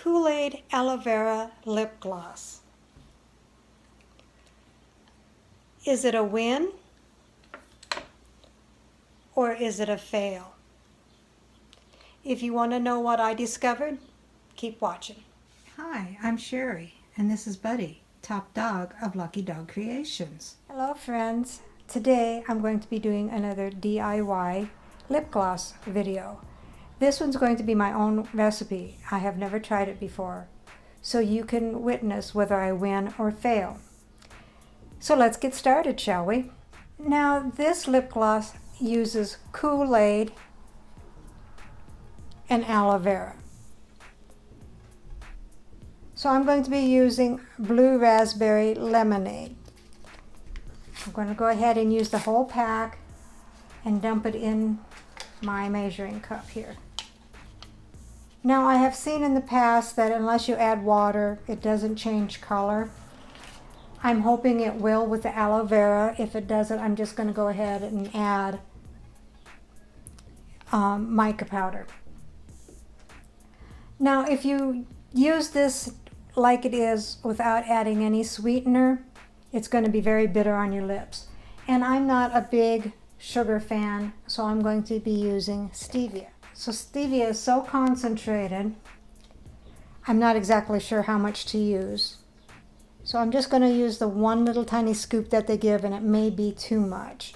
Koolaid Aloe Vera Lip Gloss. Is it a win or is it a fail? If you want to know what I discovered, keep watching. Hi, I'm Sherry, and this is Buddy, top dog of Lucky Dog Creations. Hello friends. Today I'm going to be doing another DIY lip gloss video. This one's going to be my own recipe. I have never tried it before, so you can witness whether I win or fail. So let's get started, shall we? Now this lip gloss uses Koolaid and aloe vera. So I'm going to be using blue raspberry lemonade. I'm going to go ahead and use the whole pack and dump it in my measuring cup here. Now I have seen in the past that unless you add water, it doesn't change color. I'm hoping it will with the aloe vera. If it doesn't, I'm just going to go ahead and add mica powder. Now if you use this like it is without adding any sweetener, it's going to be very bitter on your lips. And I'm not a big sugar fan, so I'm going to be using stevia. So stevia is so concentrated, I'm not exactly sure how much to use. So I'm just going to use the one little tiny scoop that they give, and it may be too much.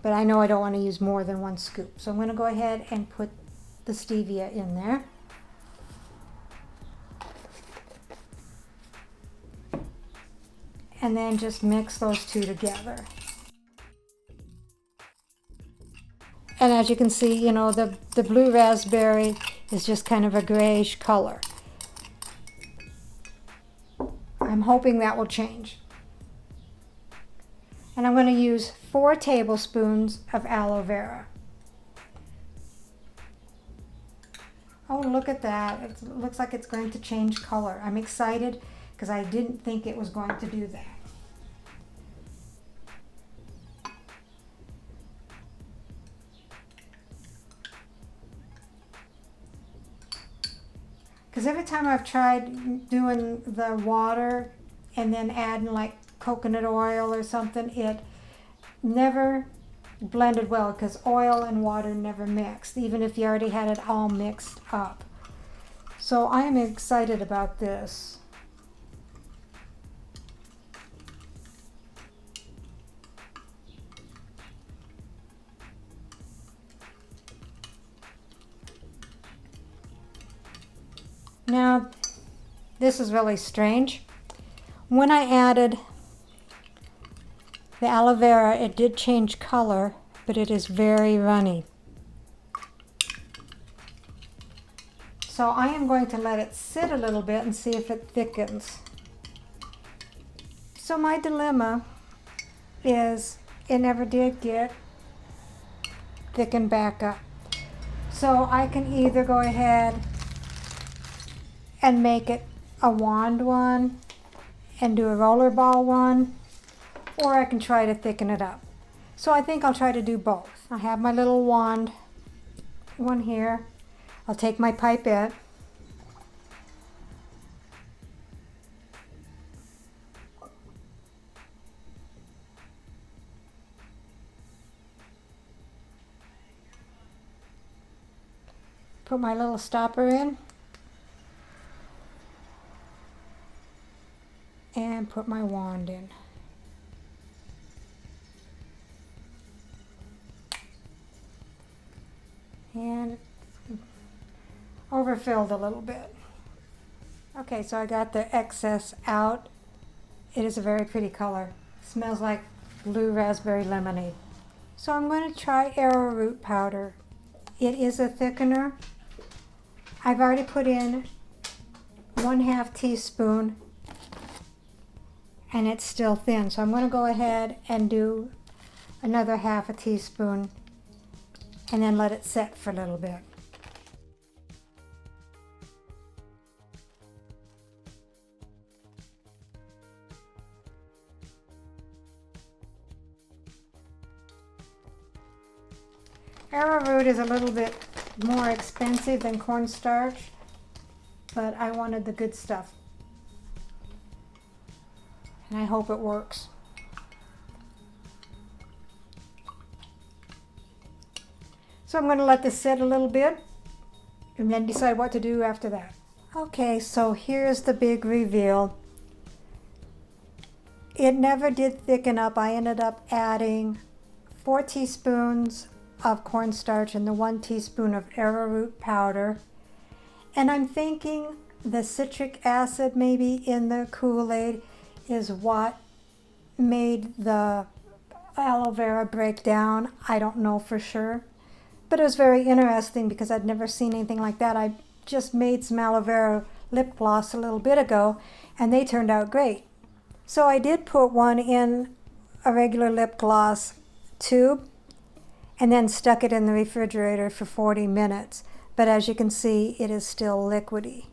But I know I don't want to use more than one scoop. So I'm going to go ahead and put the stevia in there. And then just mix those two together. And as you can see, you know, the blue raspberry is just kind of a grayish color. I'm hoping that will change. And I'm going to use 4 tablespoons of aloe vera. Oh, look at that. It looks like it's going to change color. I'm excited because I didn't think it was going to do that. Because every time I've tried doing the water and then adding like coconut oil or something, it never blended well because oil and water never mixed, even if you already had it all mixed up. So I am excited about this. Now, this is really strange. When I added the aloe vera, it did change color, but it is very runny. So I am going to let it sit a little bit and see if it thickens. So my dilemma is it never did get thickened back up. So I can either go ahead and make it a wand one and do a rollerball one, or I can try to thicken it up. So I think I'll try to do both. I have my little wand one here. I'll take my pipette put my little stopper in and put my wand in. And overfilled a little bit. Okay, so I got the excess out. It is a very pretty color. Smells like blue raspberry lemonade. So I'm going to try arrowroot powder. It is a thickener. I've already put in 1/2 teaspoon and it's still thin. So I'm going to go ahead and do another 1/2 teaspoon and then let it set for a little bit. Arrowroot is a little bit more expensive than cornstarch, but I wanted the good stuff. And I hope it works. So I'm going to let this sit a little bit and then decide what to do after that. Okay, so here's the big reveal. It never did thicken up. I ended up adding 4 teaspoons of cornstarch and the 1 teaspoon of arrowroot powder. And I'm thinking the citric acid maybe in the Kool-Aid is what made the aloe vera break down. I don't know for sure. But it was very interesting because I'd never seen anything like that. I just made some aloe vera lip gloss a little bit ago and they turned out great. So I did put one in a regular lip gloss tube and then stuck it in the refrigerator for 40 minutes. But as you can see, it is still liquidy.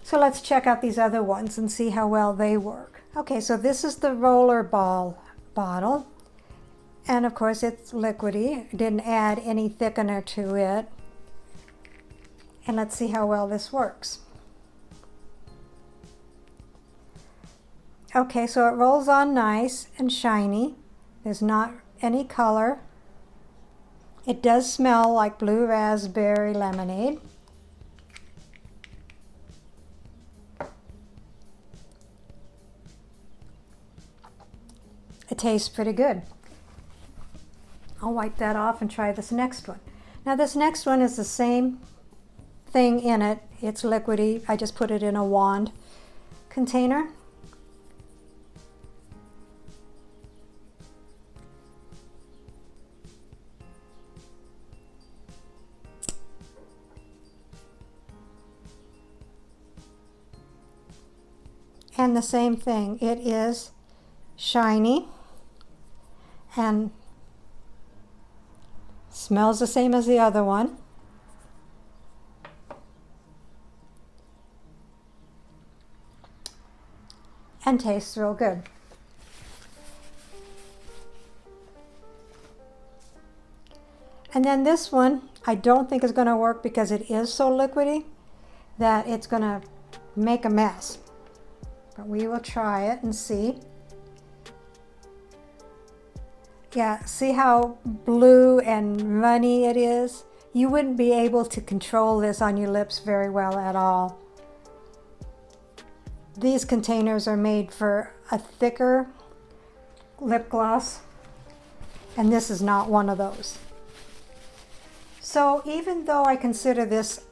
So let's check out these other ones and see how well they work. Okay, so this is the roller ball bottle. And of course it's liquidy. Didn't add any thickener to it. And let's see how well this works. Okay, so it rolls on nice and shiny. There's not any color. It does smell like blue raspberry lemonade. It tastes pretty good. I'll wipe that off and try this next one. Now this next one is the same thing in it. It's liquidy. I just put it in a wand container. And the same thing. It is shiny and smells the same as the other one. And tastes real good. And then this one, I don't think is going to work because it is so liquidy that it's going to make a mess. But we will try it and see. Yeah, see how blue and runny it is? You wouldn't be able to control this on your lips very well at all. These containers are made for a thicker lip gloss, and this is not one of those. So even though I consider this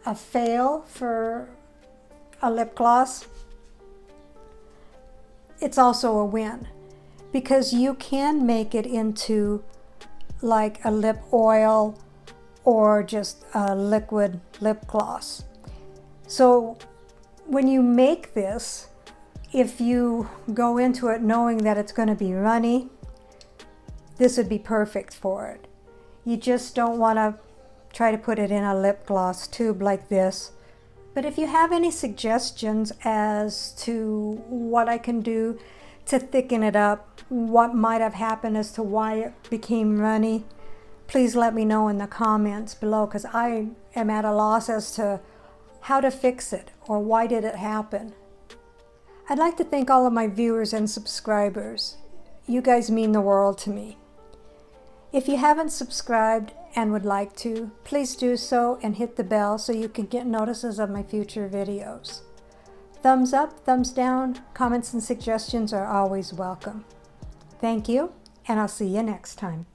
a fail for a lip gloss, it's also a win because you can make it into like a lip oil or just a liquid lip gloss. So when you make this, if you go into it knowing that it's going to be runny, this would be perfect for it. You just don't want to try to put it in a lip gloss tube like this. But if you have any suggestions as to what I can do to thicken it up, what might have happened as to why it became runny, please let me know in the comments below because I am at a loss as to how to fix it or why did it happen. I'd like to thank all of my viewers and subscribers. You guys mean the world to me. If you haven't subscribed and would like to, please do so and hit the bell so you can get notices of my future videos. Thumbs up, thumbs down, comments and suggestions are always welcome. Thank you, and I'll see you next time.